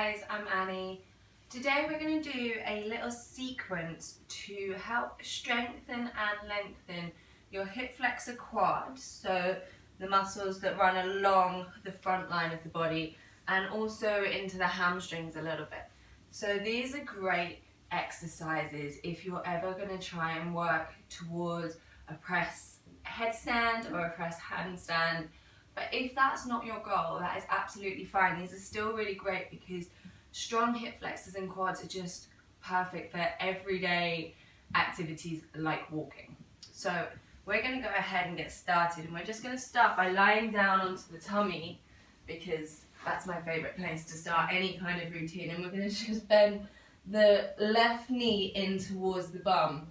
guys, I'm Annie. Today we're going to do a little sequence to help strengthen and lengthen your hip flexor quad, so the muscles that run along the front line of the body and also into the hamstrings a little bit. So these are great exercises if you're ever going to try and work towards a press headstand or a press handstand. But if that's not your goal, that is absolutely fine. These are still really great because strong hip flexors and quads are just perfect for everyday activities like walking. So we're going to go ahead and get started, and we're just going to start by lying down onto the tummy because that's my favourite place to start any kind of routine. And we're going to just bend the left knee in towards the bum,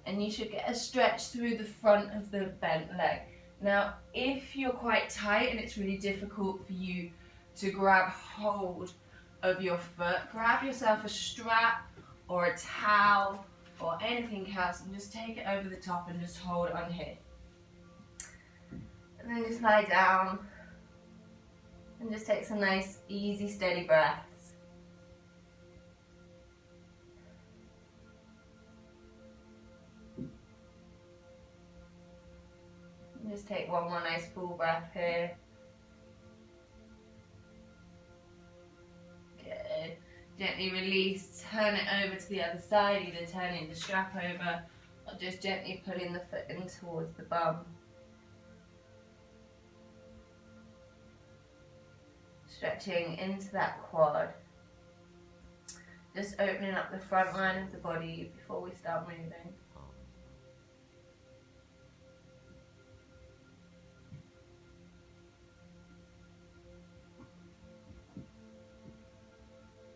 and you should get a stretch through the front of the bent leg. Now, if you're quite tight and it's really difficult for you to grab hold of your foot, grab yourself a strap or a towel or anything else and just take it over the top and just hold it on here. And then just lie down and just take some nice, easy, steady breaths. Just take one more nice full breath here. Good. Gently release, turn it over to the other side, either turning the strap over or just gently pulling the foot in towards the bum. Stretching into that quad. Just opening up the front line of the body before we start moving.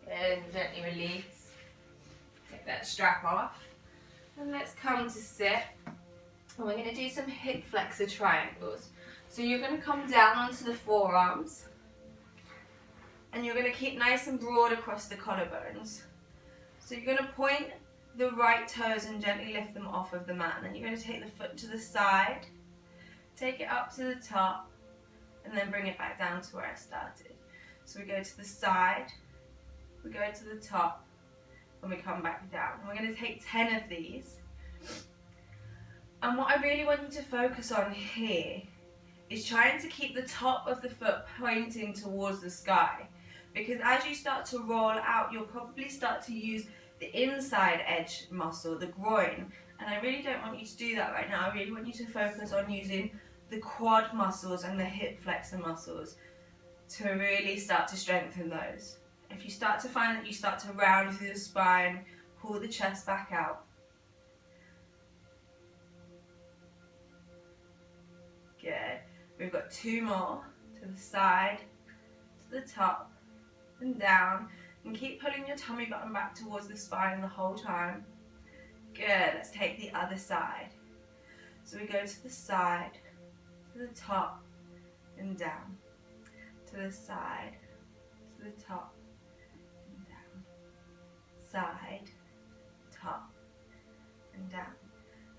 And gently release, take that strap off, and let's come to sit. And we're going to do some hip flexor triangles. So you're going to come down onto the forearms, and you're going to keep nice and broad across the collarbones. So you're going to point the right toes and gently lift them off of the mat, and then you're going to take the foot to the side, take it up to the top, and then bring it back down to where I started. So we go to the side, we go to the top, and we come back down. We're going to take 10 of these. And what I really want you to focus on here is trying to keep the top of the foot pointing towards the sky. Because as you start to roll out, you'll probably start to use the inside edge muscle, the groin. And I really don't want you to do that right now. I really want you to focus on using the quad muscles and the hip flexor muscles to really start to strengthen those. If you start to find that you start to round through the spine, pull the chest back out. Good. We've got 2 more, to the side, to the top, and down. And keep pulling your tummy button back towards the spine the whole time. Good. Let's take the other side. So we go to the side, to the top, and down. To the side, to the top, side, top, and down.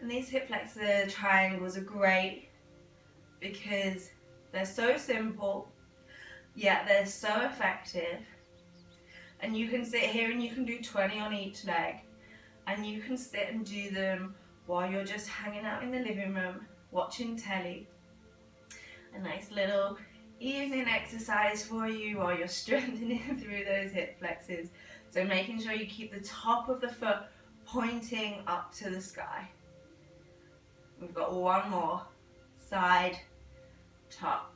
And these hip flexor triangles are great because they're so simple, yet they're so effective. And you can sit here and you can do 20 on each leg, and you can sit and do them while you're just hanging out in the living room, watching telly. A nice little evening exercise for you while you're strengthening through those hip flexors. So making sure you keep the top of the foot pointing up to the sky. We've got 1 more. Side, top,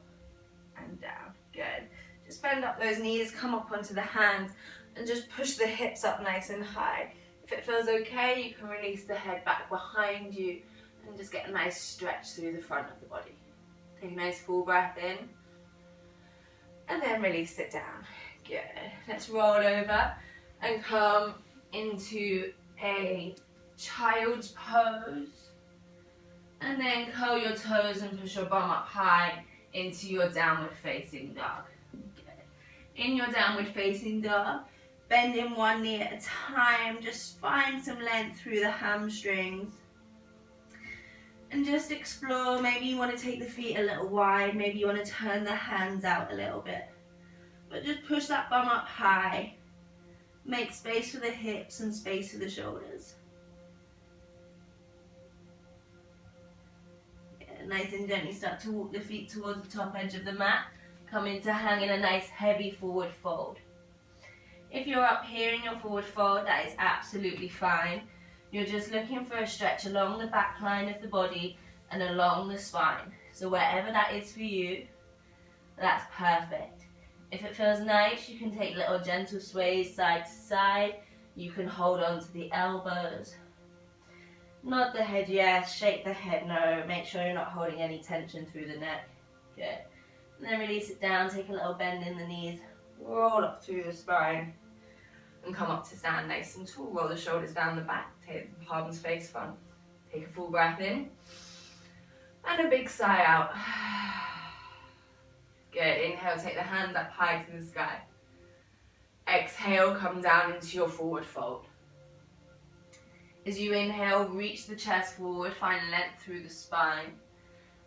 and down. Good. Just bend up those knees, come up onto the hands, and just push the hips up nice and high. If it feels okay, you can release the head back behind you and just get a nice stretch through the front of the body. Take a nice full breath in, and then release it down. Good. Let's roll over and come into a child's pose, and then curl your toes and push your bum up high into your downward facing dog. Okay. In your downward facing dog, bending one knee at a time, just find some length through the hamstrings and just explore. Maybe you want to take the feet a little wide, maybe you want to turn the hands out a little bit, but just push that bum up high Make space for the hips and space for the shoulders. Nice and gently start to walk the feet towards the top edge of the mat. Come into hang in a nice heavy forward fold. If you're up here in your forward fold, that is absolutely fine. You're just looking for a stretch along the back line of the body and along the spine. So wherever that is for you, that's perfect. If it feels nice, you can take little gentle sways side to side. You can hold on to the elbows. Nod the head yes, shake the head no. Make sure you're not holding any tension through the neck. Good. And then release it down, take a little bend in the knees. Roll up through the spine. And come up to stand nice and tall. Roll the shoulders down the back. Take the palms face front. Take a full breath in. And a big sigh out. Good. Inhale, take the hands up high to the sky. Exhale, come down into your forward fold. As you inhale, reach the chest forward, find length through the spine.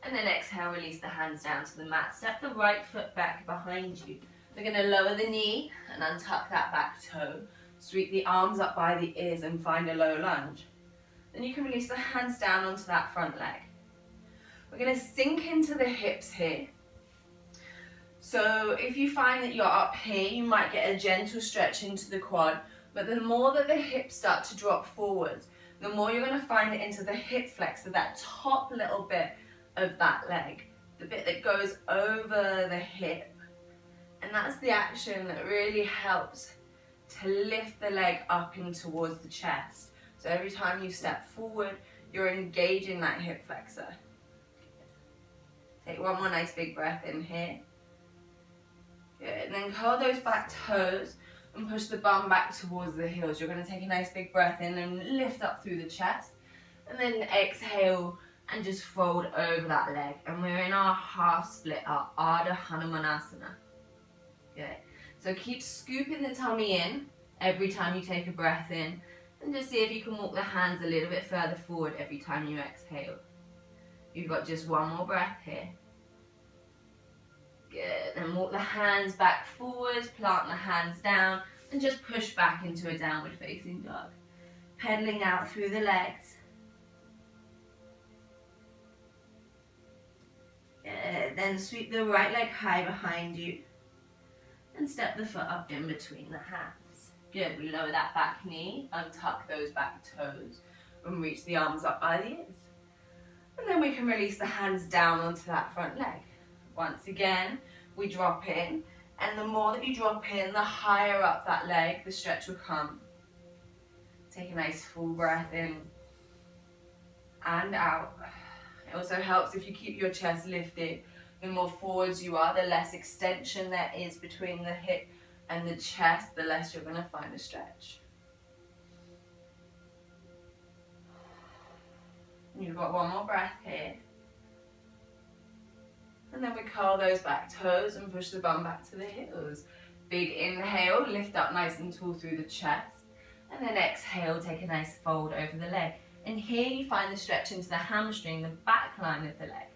And then exhale, release the hands down to the mat. Step the right foot back behind you. We're going to lower the knee and untuck that back toe. Sweep the arms up by the ears and find a low lunge. Then you can release the hands down onto that front leg. We're going to sink into the hips here. So if you find that you're up here, you might get a gentle stretch into the quad. But the more that the hips start to drop forwards, the more you're going to find it into the hip flexor, that top little bit of that leg, the bit that goes over the hip. And that's the action that really helps to lift the leg up in towards the chest. So every time you step forward, you're engaging that hip flexor. Take one more nice big breath in here. Good. And then curl those back toes and push the bum back towards the heels. You're going to take a nice big breath in and lift up through the chest. And then exhale and just fold over that leg. And we're in our half split, our Ardha Hanumanasana. Good. So keep scooping the tummy in every time you take a breath in. And just see if you can walk the hands a little bit further forward every time you exhale. You've got just one more breath here. Good. Then walk the hands back forwards, plant the hands down, and just push back into a downward facing dog. Pedaling out through the legs. Good. Then sweep the right leg high behind you. And step the foot up in between the hands. Good. We lower that back knee, untuck those back toes, and reach the arms up by the ears. And then we can release the hands down onto that front leg. Once again, we drop in, and the more that you drop in, the higher up that leg, the stretch will come. Take a nice full breath in and out. It also helps if you keep your chest lifted. The more forwards you are, the less extension there is between the hip and the chest, the less you're going to find a stretch. You've got one more breath here. And then we curl those back toes and push the bum back to the heels. Big inhale, lift up nice and tall through the chest. And then exhale, take a nice fold over the leg. And here you find the stretch into the hamstring, the back line of the leg.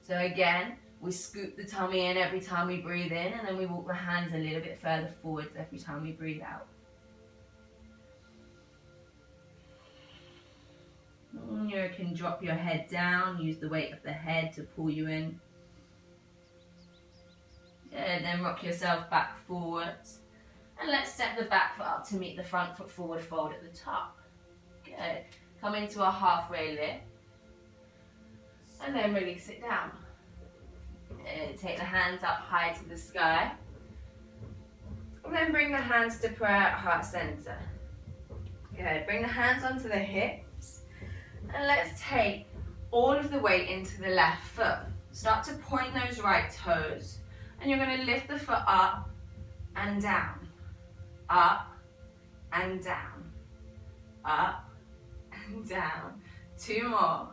So again, we scoop the tummy in every time we breathe in, and then we walk the hands a little bit further forwards every time we breathe out. You can drop your head down, use the weight of the head to pull you in. Good, then rock yourself back forwards. And let's step the back foot up to meet the front foot forward fold at the top. Good. Come into a halfway lift. And then release it down. Good. Take the hands up high to the sky. And then bring the hands to prayer at heart center. Good. Bring the hands onto the hips. And let's take all of the weight into the left foot. Start to point those right toes. And you're going to lift the foot up and down. Up and down. Up and down. Two more.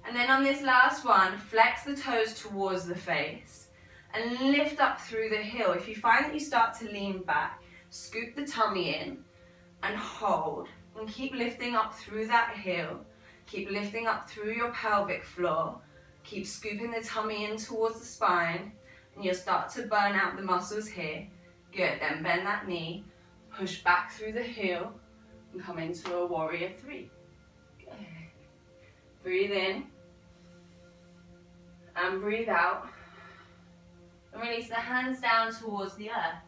And then on this last one, flex the toes towards the face and lift up through the heel. If you find that you start to lean back, scoop the tummy in and hold. And keep lifting up through that heel. Keep lifting up through your pelvic floor. Keep scooping the tummy in towards the spine. And you'll start to burn out the muscles here. Good, then bend that knee. push back through the heel, and come into a warrior three. Good. Breathe in, and breathe out. And release the hands down towards the earth.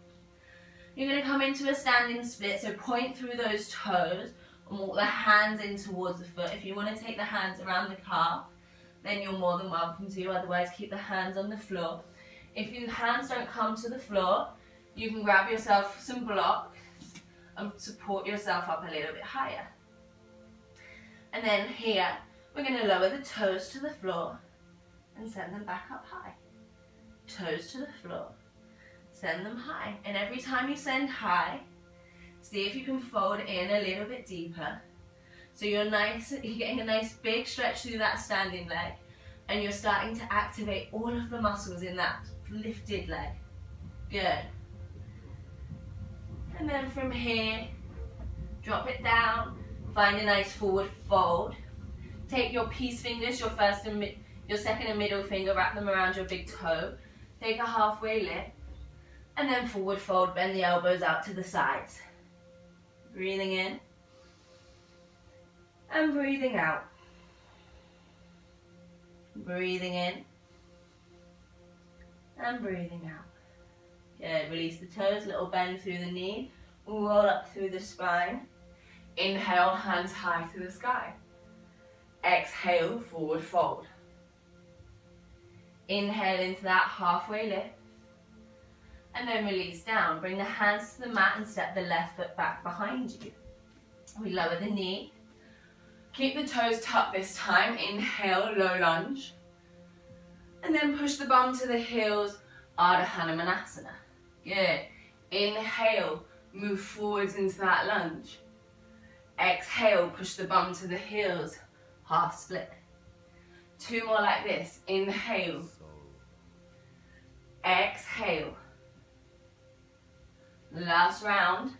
You're going to come into a standing split, so point through those toes and walk the hands in towards the foot. If you want to take the hands around the calf, then you're more than welcome to. Otherwise, keep the hands on the floor. If your hands don't come to the floor, you can grab yourself some blocks and support yourself up a little bit higher. And then here, we're going to lower the toes to the floor and send them back up high. Toes to the floor, send them high. And every time you send high, see if you can fold in a little bit deeper. So you're getting a nice big stretch through that standing leg, and you're starting to activate all of the muscles in that lifted leg. Good. And then from here, drop it down, find a nice forward fold. Take your peace fingers, your second and middle finger, wrap them around your big toe. Take a halfway lift, and then forward fold, bend the elbows out to the sides. Breathing in, and breathing out. Breathing in, and breathing out. Good, release the toes, little bend through the knee, roll up through the spine. Inhale, hands high to the sky. Exhale, forward fold. Inhale into that halfway lift, and then release down. Bring the hands to the mat and step the left foot back behind you. We lower the knee. Keep the toes tucked this time. Inhale, low lunge. And then push the bum to the heels, Ardha Hanumanasana. Good. Inhale, move forwards into that lunge. Exhale, push the bum to the heels, half split. Two more like this. Inhale. Exhale. Last round.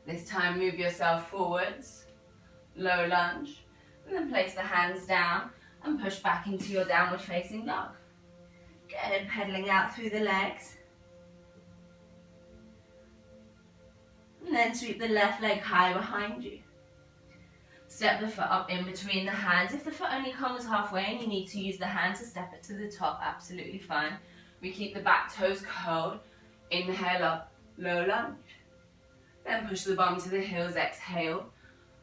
This time move yourself forwards. Low lunge. And then place the hands down and push back into your downward facing dog. Good. Pedaling out through the legs. And then sweep the left leg high behind you. Step the foot up in between the hands. If the foot only comes halfway and you need to use the hand to step it to the top, absolutely fine. We keep the back toes curled. Inhale up, low lunge. Then push the bum to the heels, exhale,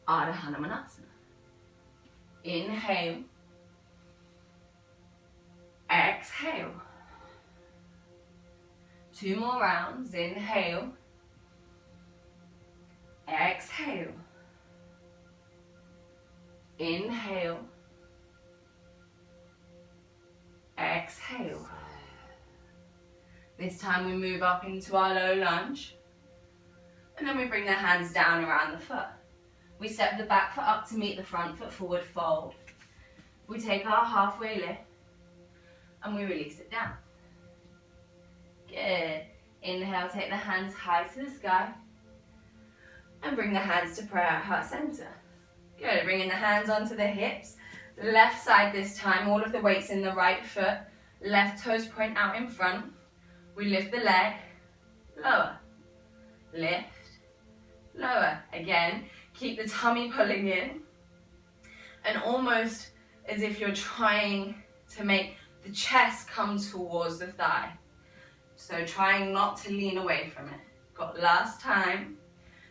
Ardha Hanumanasana. Inhale. Exhale. Two more rounds. Inhale. Exhale. Inhale. Exhale. This time we move up into our low lunge. And then we bring the hands down around the foot. We step the back foot up to meet the front foot, forward fold. We take our halfway lift and we release it down. Good. Inhale, take the hands high to the sky. And bring the hands to prayer at heart center. Good, bringing the hands onto the hips. Left side this time, all of the weight's in the right foot. Left toes point out in front. We lift the leg, lower. Lift, lower. Again, keep the tummy pulling in. And almost as if you're trying to make the chest come towards the thigh. So trying not to lean away from it. Got last time.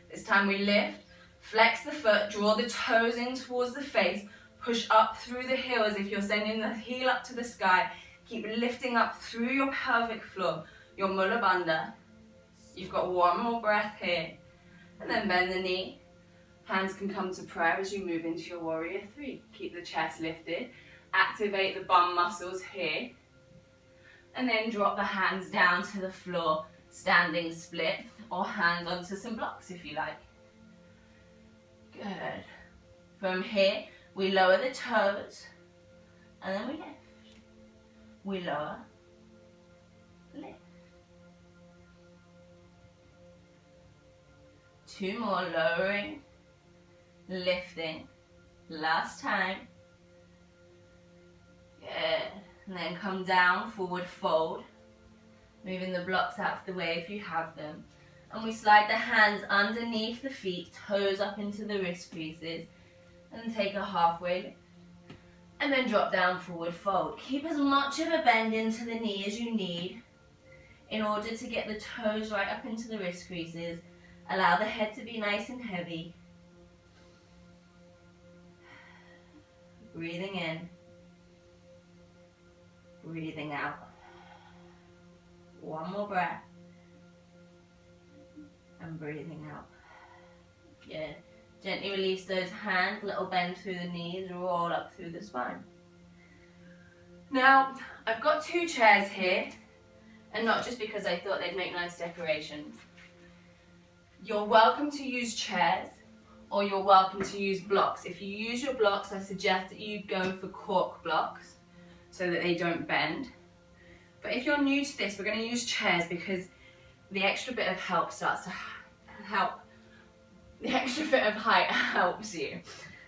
This time we lift, flex the foot, draw the toes in towards the face, push up through the heel as if you're sending the heel up to the sky. Keep lifting up through your pelvic floor, your Mula Bandha. You've got one more breath here. And then bend the knee. Hands can come to prayer as you move into your warrior three. Keep the chest lifted. Activate the bum muscles here. And then drop the hands down to the floor, standing split, or hands onto some blocks if you like. Good. From here, we lower the toes, and then we lift. We lower, lift. Two more, lowering, lifting. Last time. Good. And then come down, forward fold. moving the blocks out of the way if you have them. And we slide the hands underneath the feet, toes up into the wrist creases, and take a halfway lift. And then drop down, forward fold. Keep as much of a bend into the knee as you need in order to get the toes right up into the wrist creases. Allow the head to be nice and heavy. Breathing in, breathing out. One more breath. And breathing out. Good. Gently release those hands, little bend through the knees, roll up through the spine. Now, I've got 2 chairs here, and not just because I thought they'd make nice decorations. You're welcome to use chairs, or you're welcome to use blocks. If you use your blocks, I suggest that you go for cork blocks, so that they don't bend. But if you're new to this, we're going to use chairs because the extra bit of help starts to help. The extra bit of height helps you.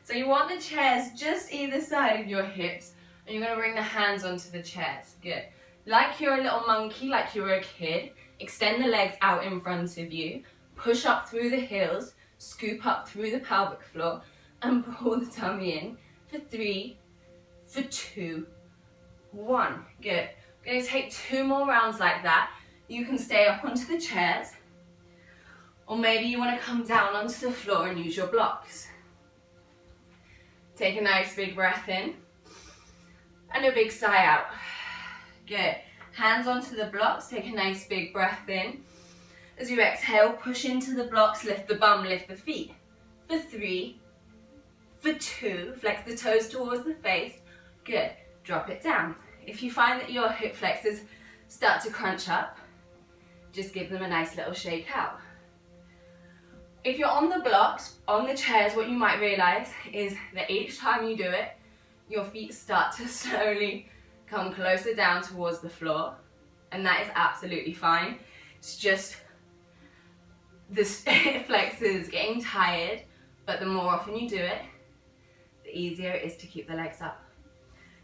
So you want the chairs just either side of your hips, and you're going to bring the hands onto the chairs. Good. Like you're a little monkey, like you're a kid, extend the legs out in front of you, push up through the heels, scoop up through the pelvic floor, and pull the tummy in for 3, for 2, 1. Good. We're going to take 2 more rounds like that. You can stay up onto the chairs, or maybe you want to come down onto the floor and use your blocks. Take a nice big breath in, and a big sigh out. Good. Hands onto the blocks, take a nice big breath in. As you exhale, push into the blocks, lift the bum, lift the feet. For 3, for 2, flex the toes towards the face. Good. Drop it down. If you find that your hip flexors start to crunch up, just give them a nice little shake out. If you're on the blocks, on the chairs, what you might realize is that each time you do it, your feet start to slowly come closer down towards the floor, and that is absolutely fine. It's just the hip flexors getting tired, but the more often you do it, the easier it is to keep the legs up.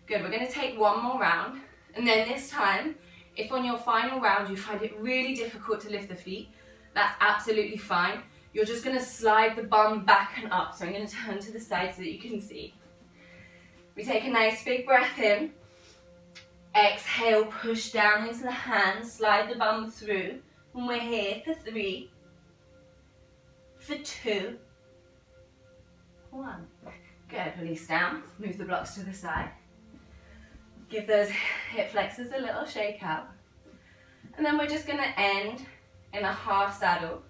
Good, we're going to take 1 more round, and then this time, if on your final round you find it really difficult to lift the feet, that's absolutely fine. You're just going to slide the bum back and up. So I'm going to turn to the side so that you can see. We take a nice big breath in. Exhale, push down into the hands, slide the bum through. And we're here for 3, for 2, 1. Good, release down, move the blocks to the side. Give those hip flexors a little shake out. And then we're just going to end in a half saddle.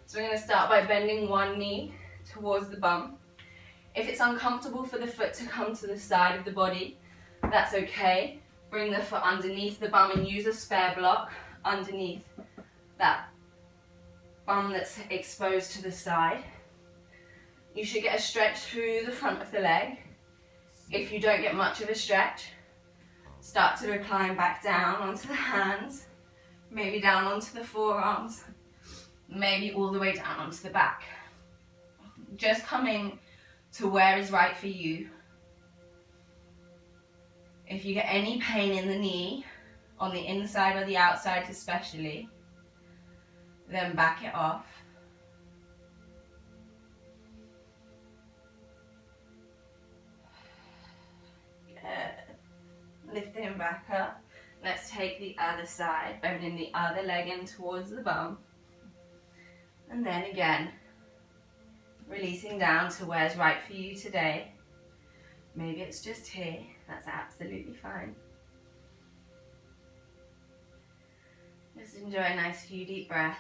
So we're going to start by bending one knee towards the bum. If it's uncomfortable for the foot to come to the side of the body, that's okay. Bring the foot underneath the bum and use a spare block underneath that bum that's exposed to the side. You should get a stretch through the front of the leg. If you don't get much of a stretch, start to recline back down onto the hands, maybe down onto the forearms, maybe all the way down onto the back. Just coming to where is right for you. If you get any pain in the knee, on the inside or the outside especially, then back it off. Good. Lift him back up. Let's take the other side, bending the other leg in towards the bum. And then again, releasing down to where's right for you today. Maybe it's just here, that's absolutely fine. Just enjoy a nice few deep breaths.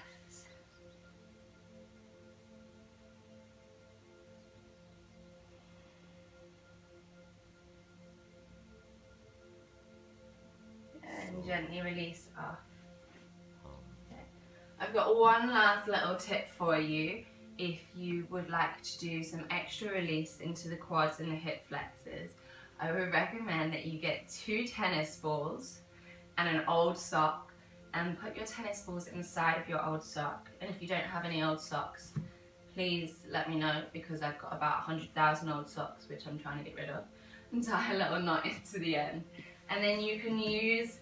And gently release off. I've got one last little tip for you if you would like to do some extra release into the quads and the hip flexors. I would recommend that you get 2 tennis balls and an old sock and put your tennis balls inside of your old sock. And if you don't have any old socks, please let me know because I've got about 100,000 old socks which I'm trying to get rid of, and tie a little knot into the end. And then you can use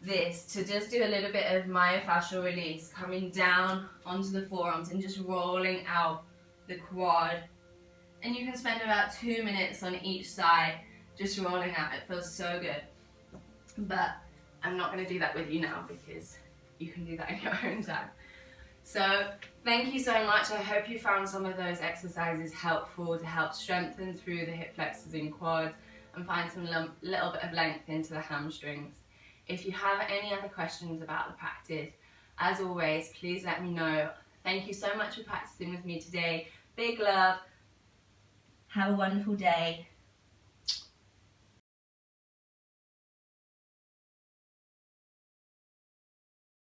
this to just do a little bit of myofascial release, coming down onto the forearms and just rolling out the quad. And you can spend about 2 minutes on each side just rolling out. It feels so good. But I'm not going to do that with you now because you can do that in your own time. So thank you so much. I hope you found some of those exercises helpful to help strengthen through the hip flexors and quads and find some little bit of length into the hamstrings. If you have any other questions about the practice, as always, please let me know. Thank you so much for practicing with me today. Big love. Have a wonderful day.